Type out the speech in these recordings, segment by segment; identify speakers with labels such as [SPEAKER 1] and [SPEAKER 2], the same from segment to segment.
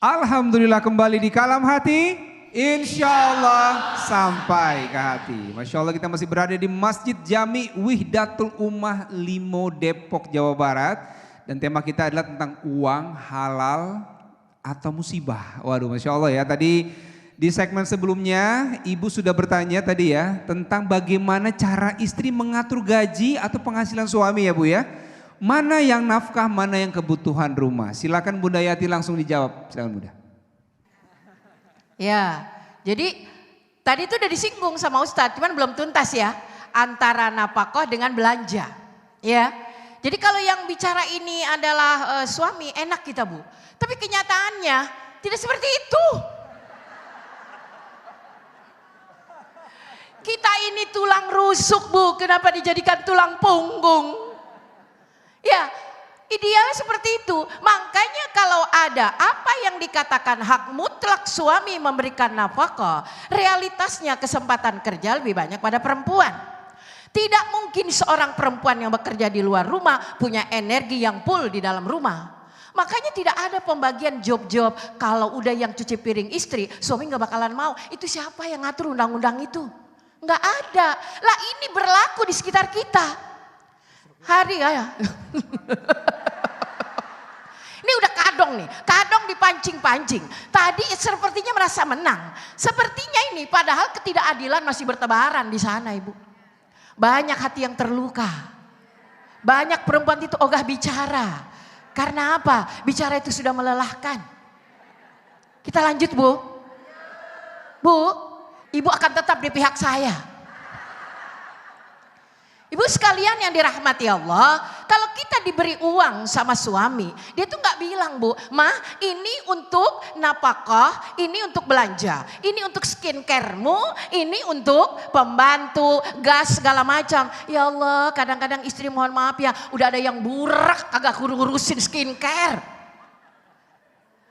[SPEAKER 1] Alhamdulillah kembali di Kalam Hati. Insya Allah sampai ke hati. Masya Allah kita masih berada di Masjid Jami Wihdatul Ummah Limo Depok Jawa Barat. Dan tema kita adalah tentang uang halal atau musibah. Waduh Masya Allah ya, tadi di segmen sebelumnya Ibu sudah bertanya tadi ya tentang bagaimana cara istri mengatur gaji atau penghasilan suami ya Bu ya. Mana yang nafkah, mana yang kebutuhan rumah. Silakan Bunda Yati langsung dijawab, silakan Bunda.
[SPEAKER 2] Ya, jadi tadi itu udah disinggung sama Ustadz, cuman belum tuntas ya. Antara nafkah dengan belanja. Ya, jadi kalau yang bicara ini adalah suami, enak kita Bu. Tapi kenyataannya tidak seperti itu. Kita ini tulang rusuk Bu, kenapa dijadikan tulang punggung? Ya, idealnya seperti itu. Makanya kalau ada apa yang dikatakan hak mutlak suami memberikan nafkah, realitasnya kesempatan kerja lebih banyak pada perempuan. Tidak mungkin seorang perempuan yang bekerja di luar rumah punya energi yang full di dalam rumah. Makanya tidak ada pembagian job-job. Kalau udah yang cuci piring istri, suami gak bakalan mau. Itu siapa yang ngatur undang-undang itu? Gak ada. Lah ini berlaku di sekitar kita. Hari ya. Ini udah kadong nih, kadong dipancing-pancing. Tadi sepertinya merasa menang. Sepertinya ini padahal ketidakadilan masih bertebaran di sana Ibu. Banyak hati yang terluka. Banyak perempuan itu ogah bicara. Karena apa? Bicara itu sudah melelahkan. Kita lanjut Bu. Bu, Ibu akan tetap di pihak saya. Ibu sekalian yang dirahmati Allah, kalau kita diberi uang sama suami, dia tuh gak bilang Bu, "Ma, ini untuk nafkah, ini untuk belanja, ini untuk skincare-mu, ini untuk pembantu, gas segala macam." Ya Allah, kadang-kadang istri mohon maaf ya, udah ada yang burak agak ngurusin skincare.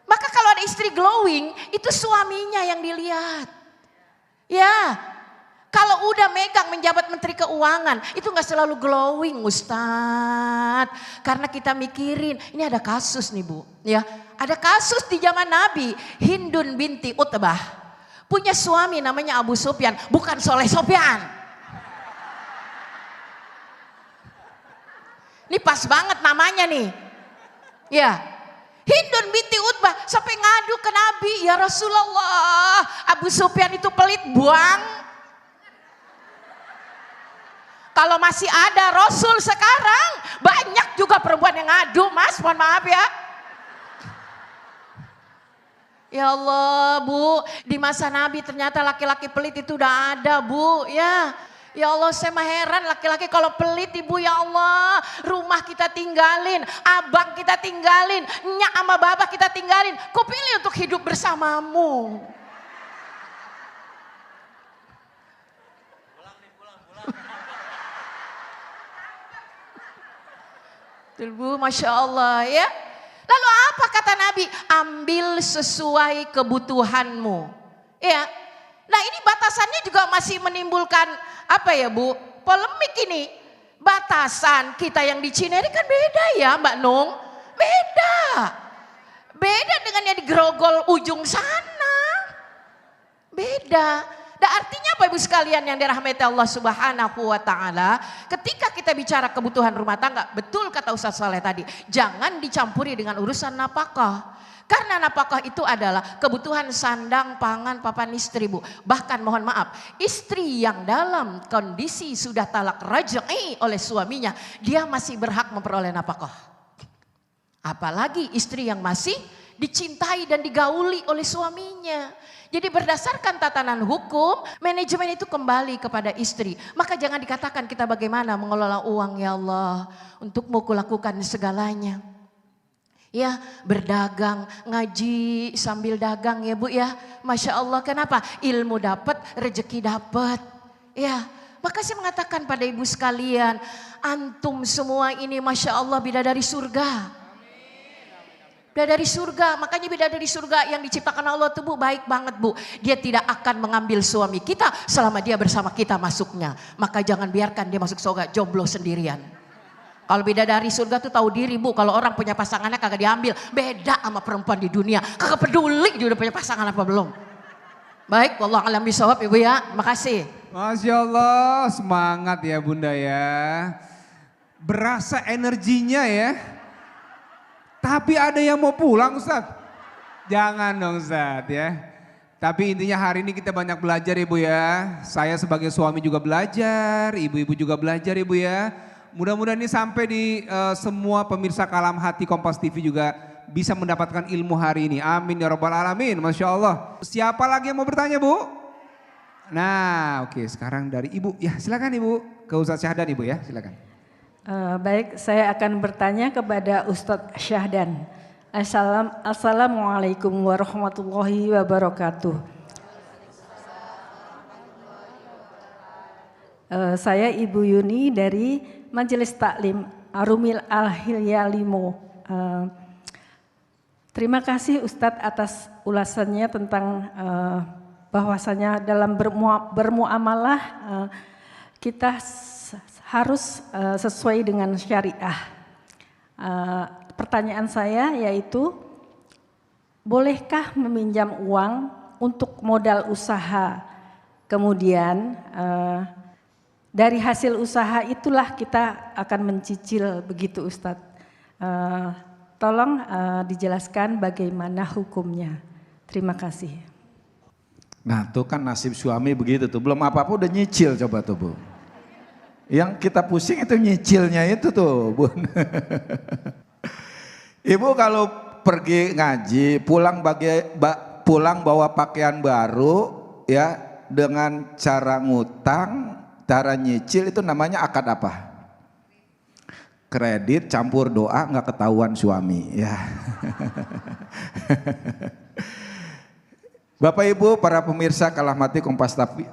[SPEAKER 2] Maka kalau ada istri glowing, itu suaminya yang dilihat. Ya. Kalau udah megang menjabat Menteri Keuangan, itu gak selalu glowing Ustadz. Karena kita mikirin, ini ada kasus nih Bu. Ya, ada kasus di zaman Nabi, Hindun binti Utbah. Punya suami namanya Abu Sufyan, bukan Soleh Sofyan. Ini pas banget namanya nih. Ya, Hindun binti Utbah sampai ngadu ke Nabi, "Ya Rasulullah, Abu Sufyan itu pelit buang." Kalau masih ada Rasul sekarang, banyak juga perempuan yang ngadu Mas, mohon maaf ya. Ya Allah Bu, di masa Nabi ternyata laki-laki pelit itu udah ada Bu ya. Ya Allah saya mah heran laki-laki kalau pelit Ibu ya Allah. Rumah kita tinggalin, abang kita tinggalin, nyak sama bapak kita tinggalin. Kau pilih untuk hidup bersamamu. Bu, Masya Allah ya. Lalu apa kata Nabi? Ambil sesuai kebutuhanmu. Ya. Nah ini batasannya juga masih menimbulkan apa ya Bu? Polemik ini. Batasan kita yang di Cinere kan beda ya Mbak Nung. Beda. Beda dengan yang di Grogol ujung sana. Beda. Dan artinya apa Ibu sekalian yang dirahmati Allah Subhanahu wa Ta'ala, ketika kita bicara kebutuhan rumah tangga, betul kata Ustaz Saleh tadi, jangan dicampuri dengan urusan nafkah. Karena nafkah itu adalah kebutuhan sandang, pangan, papan istri Bu. Bahkan mohon maaf, istri yang dalam kondisi sudah talak raj'i oleh suaminya, dia masih berhak memperoleh nafkah. Apalagi istri yang masih dicintai dan digauli oleh suaminya. Jadi berdasarkan tatanan hukum, manajemen itu kembali kepada istri. Maka jangan dikatakan kita bagaimana mengelola uang ya Allah. Untukmu kulakukan segalanya. Ya berdagang, ngaji sambil dagang ya Bu ya. Masya Allah kenapa? Ilmu dapat, rezeki dapat. Ya maka saya mengatakan pada ibu sekalian, antum semua ini Masya Allah bidadari surga. Bidadari surga, makanya bidadari surga yang diciptakan Allah itu Bu baik banget Bu. Dia tidak akan mengambil suami kita selama dia bersama kita masuknya. Maka jangan biarkan dia masuk surga jomblo sendirian. Kalau bidadari surga tuh tahu diri Bu, kalau orang punya pasangannya kagak diambil. Beda sama perempuan di dunia, kagak peduli dia udah punya pasangan apa belum. Baik, wallahu a'lam bishawab Ibu ya, makasih.
[SPEAKER 1] Masya Allah, semangat ya Bunda ya. Berasa energinya ya. Tapi ada yang mau pulang Ustadz. Jangan dong Ustadz ya. Tapi intinya hari ini kita banyak belajar Ibu ya. Saya sebagai suami juga belajar, ibu-ibu juga belajar Ibu ya. Mudah-mudahan ini sampai di semua pemirsa Kalam Hati Kompas TV juga bisa mendapatkan ilmu hari ini. Amin ya rabbal alamin. Masya Allah. Siapa lagi yang mau bertanya Bu? Nah oke, sekarang dari Ibu. Ya silakan Ibu. Ke Ustadz Syahdan Ibu ya, silakan.
[SPEAKER 3] Baik, saya akan bertanya kepada Ustadz Syahdan. Assalamualaikum warahmatullahi wabarakatuh. Saya Ibu Yuni dari Majelis Taklim Arumil Al-Hilya Limo. Terima kasih Ustadz atas ulasannya tentang bahwasanya dalam bermuamalah kita harus sesuai dengan syariah. Pertanyaan saya yaitu, bolehkah meminjam uang untuk modal usaha, kemudian dari hasil usaha itulah kita akan mencicil, begitu Ustadz. Tolong dijelaskan bagaimana hukumnya. Terima kasih.
[SPEAKER 4] Nah tuh kan nasib suami begitu tuh, belum apa-apa udah nyicil coba tuh Bu. Yang kita pusing itu nyicilnya itu tuh Bun. Ibu kalau pergi ngaji, pulang bawa pakaian baru ya, dengan cara ngutang, cara nyicil, itu namanya akad apa? Kredit campur doa, nggak ketahuan suami ya. Bapak Ibu para pemirsa Kalam Hati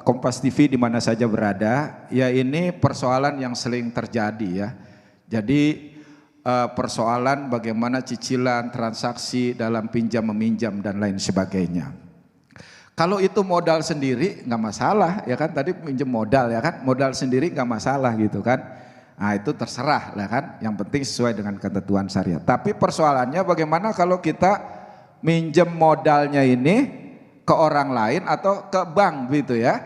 [SPEAKER 4] Kompas TV di mana saja berada, ya ini persoalan yang sering terjadi ya. Jadi persoalan bagaimana cicilan transaksi dalam pinjam meminjam dan lain sebagainya. Kalau itu modal sendiri nggak masalah ya kan, tadi pinjam modal ya kan, modal sendiri nggak masalah gitu kan. Nah itu terserah lah kan, yang penting sesuai dengan ketentuan syariat. Tapi persoalannya bagaimana kalau kita minjem modalnya ini ke orang lain atau ke bank gitu ya.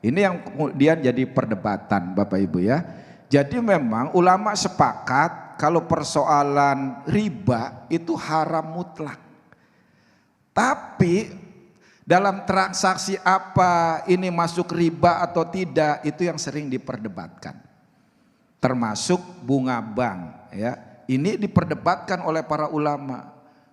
[SPEAKER 4] Ini yang kemudian jadi perdebatan Bapak Ibu ya. Jadi memang ulama sepakat kalau persoalan riba itu haram mutlak. Tapi dalam transaksi apa ini masuk riba atau tidak, itu yang sering diperdebatkan. Termasuk bunga bank ya. Ini diperdebatkan oleh para ulama.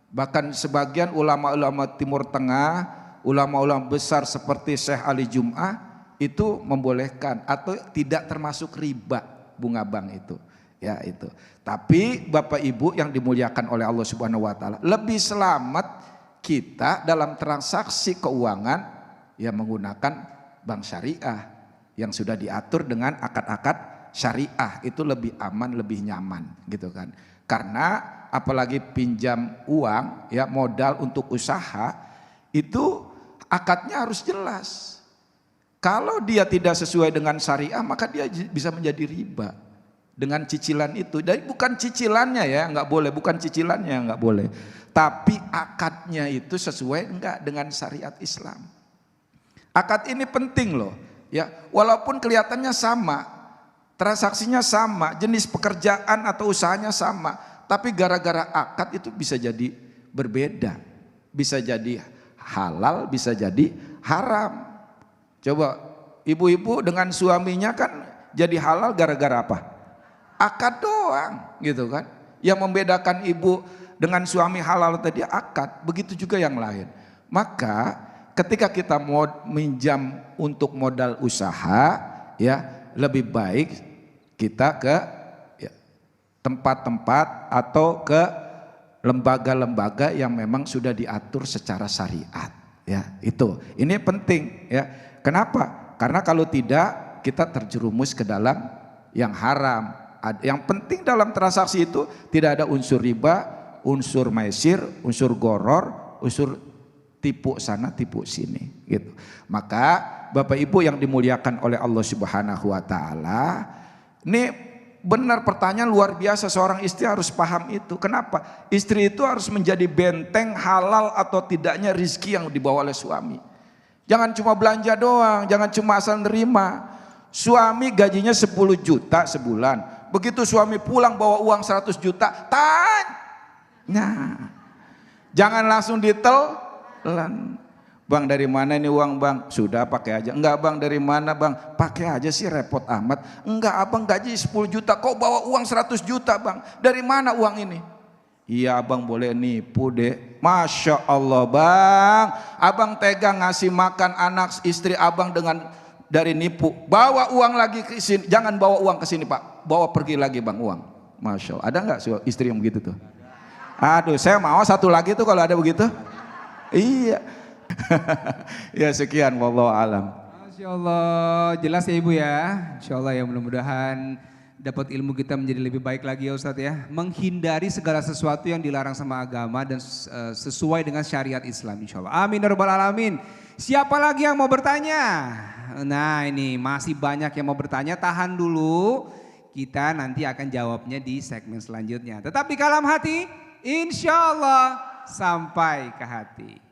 [SPEAKER 4] Bahkan sebagian ulama-ulama Timur Tengah, ulama-ulama besar seperti Syekh Ali Jum'ah itu membolehkan atau tidak termasuk riba bunga bank itu. Ya itu. Tapi Bapak Ibu yang dimuliakan oleh Allah Subhanahu wa taala, lebih selamat kita dalam transaksi keuangan ya menggunakan bank syariah yang sudah diatur dengan akad-akad syariah, itu lebih aman, lebih nyaman gitu kan. Karena apalagi pinjam uang ya, modal untuk usaha, itu akadnya harus jelas. Kalau dia tidak sesuai dengan syariah maka dia bisa menjadi riba. Dengan cicilan itu, dan bukan cicilannya ya, nggak boleh, bukan cicilannya nggak boleh, tapi akadnya itu sesuai enggak dengan syariat Islam. Akad ini penting loh, ya, walaupun kelihatannya sama, transaksinya sama, jenis pekerjaan atau usahanya sama, tapi gara-gara akad itu bisa jadi berbeda, bisa jadi halal, bisa jadi haram. Coba ibu-ibu dengan suaminya kan jadi halal gara-gara apa? Akad doang gitu kan. Yang membedakan ibu dengan suami halal tadi akad, begitu juga yang lain. Maka ketika kita mau minjam untuk modal usaha ya, lebih baik kita ke tempat-tempat atau ke lembaga-lembaga yang memang sudah diatur secara syariat ya. Itu ini penting ya. Kenapa? Karena kalau tidak kita terjerumus ke dalam yang haram. Yang penting dalam transaksi itu tidak ada unsur riba, unsur maisir, unsur goror, unsur tipu sana tipu sini gitu. Maka Bapak Ibu yang dimuliakan oleh Allah Subhanahu wa taala, ini Benar, pertanyaan luar biasa, seorang istri harus paham itu. Kenapa? Istri itu harus menjadi benteng halal atau tidaknya rizki yang dibawa oleh suami. Jangan cuma belanja doang, jangan cuma asal nerima. Suami gajinya 10 juta sebulan. Begitu suami pulang bawa uang 100 juta, nah, jangan langsung ditelan. Bang, dari mana ini uang bang? Sudah pakai aja. Enggak bang, dari mana bang? Pakai aja sih, repot amat. Enggak, abang gaji 10 juta, kok bawa uang 100 juta bang? Dari mana uang ini? Iya abang, boleh nipu deh. Masya Allah bang, abang tega ngasih makan anak istri abang dengan dari nipu. Bawa uang lagi ke sini, jangan bawa uang ke sini pak. Bawa pergi lagi bang uang. Masya Allah, ada nggak istri yang begitu tuh? Aduh, saya mau satu lagi tuh kalau ada begitu. Iya. Ya sekian, wallahu alam.
[SPEAKER 1] Masya Allah, jelas ya Ibu ya. Insya Allah ya, mudah-mudahan dapat ilmu kita menjadi lebih baik lagi ya Ustadz ya. Menghindari segala sesuatu yang dilarang sama agama dan sesuai dengan syariat Islam insya Allah. Amin ya rabbal alamin. Siapa lagi yang mau bertanya? Nah ini masih banyak yang mau bertanya, tahan dulu. Kita nanti akan jawabnya di segmen selanjutnya. Tetap di Kalam Hati, insya Allah sampai ke hati.